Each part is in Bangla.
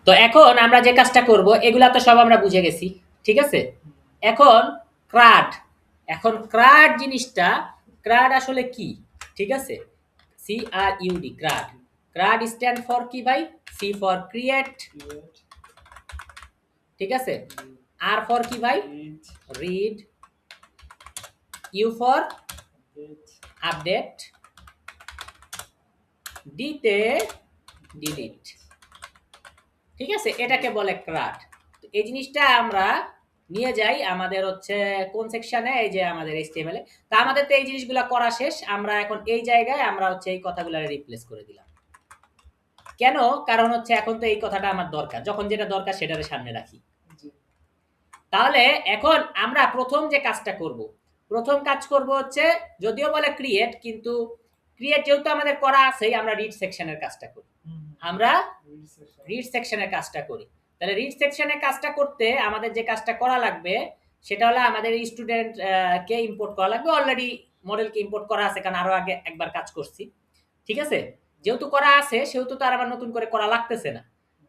তো এখন আমরা যে কাজটা করব এগুলা তো সব আমরা বুঝে গেছি, ঠিক আছে? এখন ক্রাড, এখন ক্রাড জিনিসটা, ক্রাড আসলে কি, ঠিক আছে? CRUD, ক্রাড। ক্রাড স্ট্যান্ড ফর কি ভাই? সি ফর ক্রিয়েট, ঠিক আছে? আর ফর কি ভাই? রিড। ইউ ফর আপডেট, ডিতে ডিলিট, ঠিক আছে? এটাকে বলে ক্রাড। এই জিনিসটা আমরা নিয়ে যাই আমাদের হচ্ছে কোন সেকশনে, এই যে আমাদের এইচটিএমএল এ। তো আমাদের তো এই জিনিসগুলো করা শেষ, আমরা এখন এই জায়গায় আমরা হচ্ছে এই কথাগুলো রিপ্লেস করে দিলাম। কেন? কারণ হচ্ছে এখন তো এই কথাটা আমার দরকার, যখন যেটা দরকার সেটারে সামনে রাখি। তাহলে এখন আমরা প্রথম যে কাজটা করব, প্রথম কাজ করব হচ্ছে, যদিও বলে ক্রিয়েট, কিন্তু ক্রিয়েট যেহেতু আমাদের করা আছেই, আমরা রিড সেকশনের কাজটা করি। আমরা রিড সেকশনের কাজটা করি। তাহলে রিড সেকশনের কাজটা করতে আমাদের যে কাজটা করা লাগবে সেটা হলো আমাদের স্টুডেন্ট কে ইম্পোর্ট করা লাগবে। অলরেডি মডেলকে ইম্পোর্ট করা আছে, কারণ আরো আগে একবার কাজ করছি, ঠিক আছে? যেহেতু করা আছে সেহেতু তো আর আবার নতুন করে করা লাগতেছে না।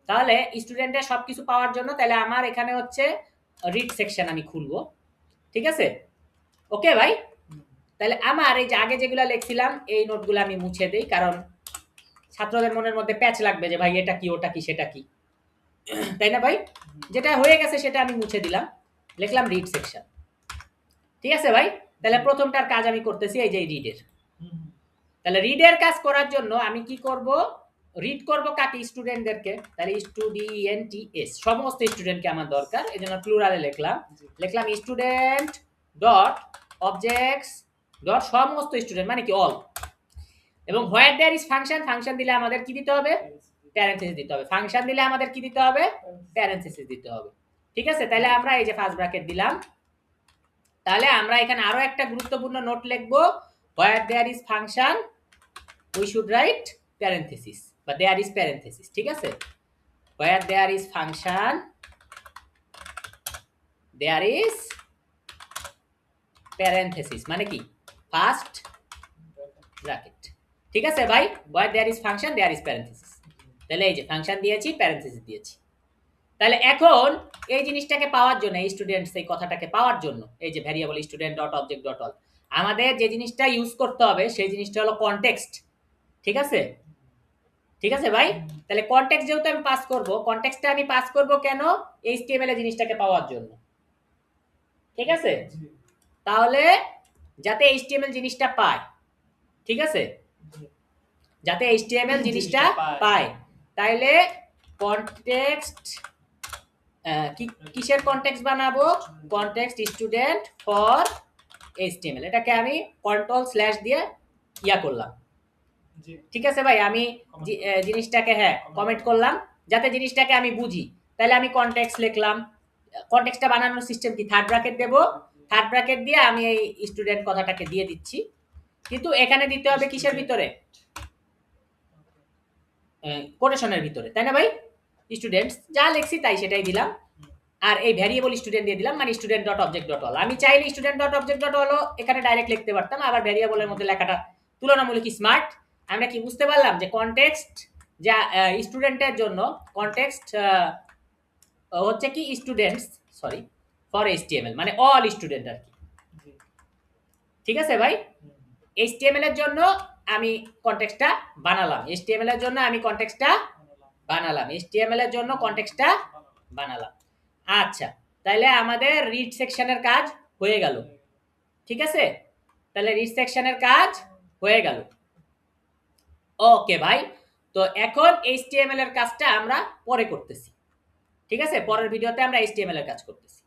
তাহলে স্টুডেন্টের সবকিছু পাওয়ার জন্য তাহলে আমার এখানে হচ্ছে রিড সেকশন আমি খুলবো, ঠিক আছে? ওকে ভাই, তাহলে আমার এই যে আগে যেগুলো লিখছিলাম এই নোটগুলো আমি মুছে দেই, কারণ ছাত্রদের মনের মধ্যে প্যাচ লাগবে যে ভাই এটা কি, ওটা কি, সেটা কি, তাই না ভাই? যেটা হয়ে গেছে সেটা আমি মুছে দিলাম, লিখলাম রিড সেকশন, ঠিক আছে ভাই? তাহলে প্রথমটার কাজ আমি করতেছি এই যে রিডের। তাহলে রিডের কাজ করার জন্য আমি কি করব? রিড করব কাকে? স্টুডেন্টদেরকে। তাহলে স্টুডেন্টস, সমস্ত স্টুডেন্টকে আমার দরকার, এজন্য প্লুরালে লিখলাম, লিখলাম স্টুডেন্ট ডট অবজেক্টস ডট সমস্ত স্টুডেন্ট, মানে কি অল। এবং হোয়ার দেয়ার ইজ ফাংশন, ফাংশন দিলে আমাদের কি দিতে হবে? প্যারেনথেসিস দিতে হবে। ফাংশন দিলে আমাদের কি দিতে হবে? প্যারেনথেসিস দিতে হবে, ঠিক আছে? তাহলে আমরা এই যে ফার্স্ট ব্র্যাকেট দিলাম। তাহলে আমরা এখানে আরো একটা গুরুত্বপূর্ণ নোট লিখব, where there is function we should write parenthesis, বা দেয়ার ইজ প্যারেনথেসিস, ঠিক আছে? Where there is function there is parenthesis, মানে কি? ফার্স্ট ব্র্যাকেট, ঠিক আছে ভাই? Where there is function there is parenthesis. তাহলে এই যে ফাংশন দিয়েছি, প্যারেনথেসিস দিয়েছি। তাহলে এখন এই জিনিসটাকে পাওয়ার জন্য, এই স্টুডেন্টস এই কথাটাকে পাওয়ার জন্য, এই যে variable student dot object dot all, আমাদের যে জিনিসটা ইউজ করতে হবে সেই জিনিসটা হলো কনটেক্সট, ঠিক আছে? ঠিক আছে ভাই? তাহলে কনটেক্সট যেহেতু আমি পাস করব, কনটেক্সটটা আমি পাস করব কেন? এইচটিএমএল এর জিনিসটাকে পাওয়ার জন্য, ঠিক আছে? তাহলে যাতে এইচটিএমএল জিনিসটা পায়, ঠিক আছে? যাতে এইচটিএমএল জিনিসটা পায়, তাইলে কনটেক্সট কিসের কনটেক্সট বানাবো? কনটেক্সট স্টুডেন্ট ফর এইচটিএমএল, এটাকে আমি কন্ট্রোল স্ল্যাশ দিয়ে ইয়া করলাম, ঠিক আছে ভাই? আমি জিনিসটাকে কমেন্ট করলাম যাতে জিনিসটাকে আমি বুঝি। তাহলে আমি কনটেক্সট লিখলাম। কনটেক্সটটা বানানোর সিস্টেম কি? থার্ড ব্র্যাকেট দেব, থার্ড ব্র্যাকেট দিয়ে আমি এই স্টুডেন্ট কথাটাকে দিয়ে দিচ্ছি, কিন্তু এখানে দিতে হবে কিসের ভিতরে? কোটেশনের ভিতরে, তাই না ভাই? স্টুডেন্টস যা লিখছি তাই সেটাই দিলাম, আর এই ভ্যারিয়েবল স্টুডেন্ট দিয়ে দিলাম, মানে student dot object dot all. আমি চাইলে student dot object dot all এখানে ডাইরেক্ট লিখতে পারতাম, আবার ভ্যারিয়েবলের মধ্যে লেখাটা তুলনামূলক স্মার্ট। আমরা কি বুঝতে পারলাম যে কনটেক্সট যা স্টুডেন্টের জন্য, কনটেক্সট হচ্ছে কি স্টুডেন্টস, সরি, ফর এইচটিএমএল, মানে অল স্টুডেন্ট আর কি, ঠিক আছে ভাই? এইচটিএমএল এর জন্য আমি কনটেক্সটটা বানালাম, এইচটিএমএল এর জন্য আমি কনটেক্সটটা বানালাম, এইচটিএমএল এর জন্য কনটেক্সটটা বানালাম। আচ্ছা, তাহলে আমাদের রিড সেকশনের কাজ হয়ে গেল, ঠিক আছে? তাহলে রিড সেকশনের কাজ হয়ে গেল। ওকে ভাই, তো এখন এইচটিএমএল এর কাজটা আমরা পরে করতেছি, ঠিক আছে? পরের ভিডিওতে আমরা এইচটিএমএল এর কাজ করতেছি।